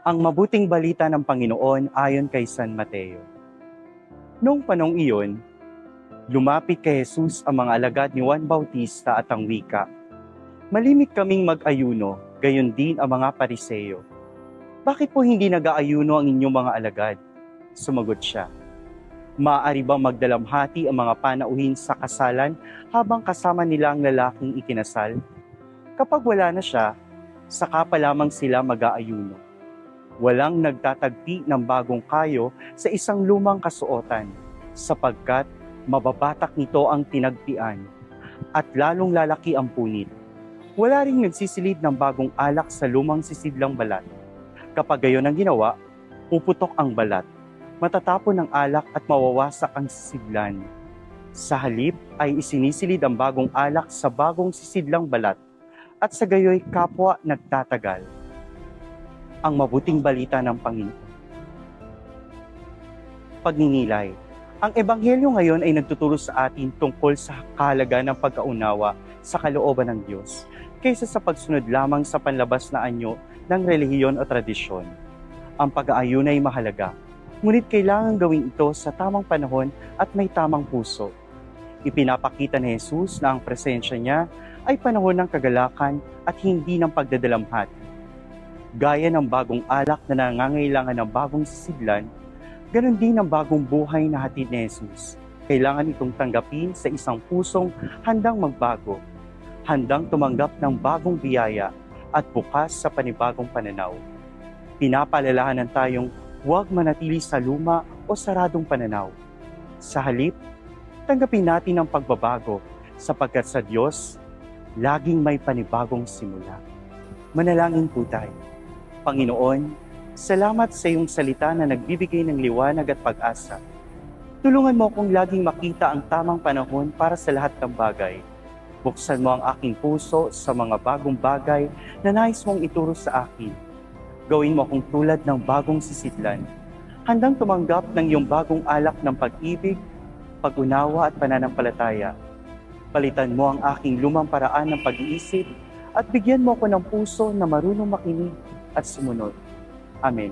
Ang mabuting balita ng Panginoon ayon kay San Mateo. Noong panong iyon, lumapit kay Jesus ang mga alagad ni Juan Bautista at ang wika, "Malimit kaming mag-ayuno, gayon din ang mga Pariseo. Bakit po hindi nag-aayuno ang inyong mga alagad?" Sumagot siya, "Maaari bang magdalamhati ang mga panauhin sa kasalan habang kasama nila ang lalaking ikinasal? Kapag wala na siya, saka pa lamang sila mag-aayuno. Walang nagtatagpi ng bagong kayo sa isang lumang kasuotan, sapagkat mababatak nito ang tinagpian, at lalong lalaki ang punit. Wala ring nagsisilid ng bagong alak sa lumang sisidlang balat. Kapag gayon ang ginawa, puputok ang balat, matatapon ang alak at mawawasak ang sisidlan. Sa halip ay isinisilid ang bagong alak sa bagong sisidlang balat, at sa gayoy kapwa nagtatagal." Ang mabuting balita ng Panginoon. Pagninilay. Ang Ebanghelyo ngayon ay nagtuturo sa atin tungkol sa kahalagan ng pagkaunawa sa kalooban ng Diyos, kaysa sa pagsunod lamang sa panlabas na anyo ng relihiyon o tradisyon. Ang pag-aayuno ay mahalaga, ngunit kailangan gawin ito sa tamang panahon at may tamang puso. Ipinapakita ni Jesus na ang presensya niya ay panahon ng kagalakan at hindi ng pagdadalamhati. Gaya ng bagong alak na nangangailangan ng bagong sisidlan, ganon din ang bagong buhay na hatid ni Jesus. Kailangan itong tanggapin sa isang pusong handang magbago, handang tumanggap ng bagong biyaya at bukas sa panibagong pananaw. Pinapaalalahanan tayong huwag manatili sa luma o saradong pananaw. Sa halip, tanggapin natin ang pagbabago sapagkat sa Diyos, laging may panibagong simula. Manalangin po tayo. Panginoon, salamat sa iyong salita na nagbibigay ng liwanag at pag-asa. Tulungan mo akong laging makita ang tamang panahon para sa lahat ng bagay. Buksan mo ang aking puso sa mga bagong bagay na nais mong ituro sa akin. Gawin mo akong tulad ng bagong sisidlan, handang tumanggap ng iyong bagong alak ng pag-ibig, pag-unawa at pananampalataya. Palitan mo ang aking lumang paraan ng pag-iisip at bigyan mo ako ng puso na marunong makinig at sumunod. Amen.